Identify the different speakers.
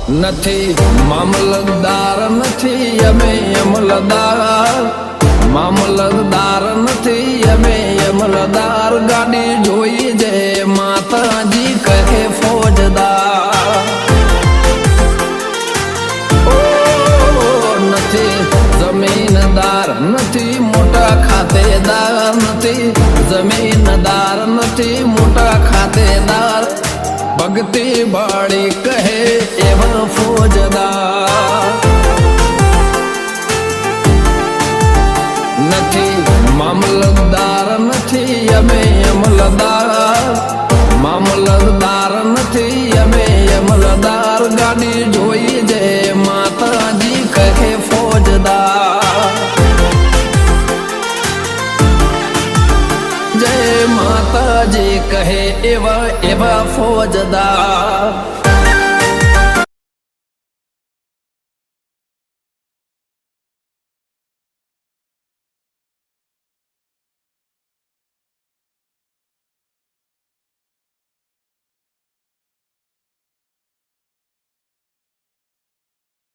Speaker 1: નથી મામલતદાર નથી અમે અમલદાર, મામલતદાર નથી અમે અમલદાર, ગાડી જોઈ જે માતાજી કહે ફોજદાર. ઓ નથી જમીનદાર નથી મોટા ખાતેદાર, નથી જમીનદાર નથી મોટા ખાતેદાર, ભક્તિ બાળી કહે એવા ફોજદાર. નથી મામલતદાર નથી અમે અમલદાર, મામલતદાર નથી અમે અમલદાર, ગાડી જોઈ જે માતાજી કહે ફોજદાર. જય માતાજી કહે એવા એવા ફોજદાર.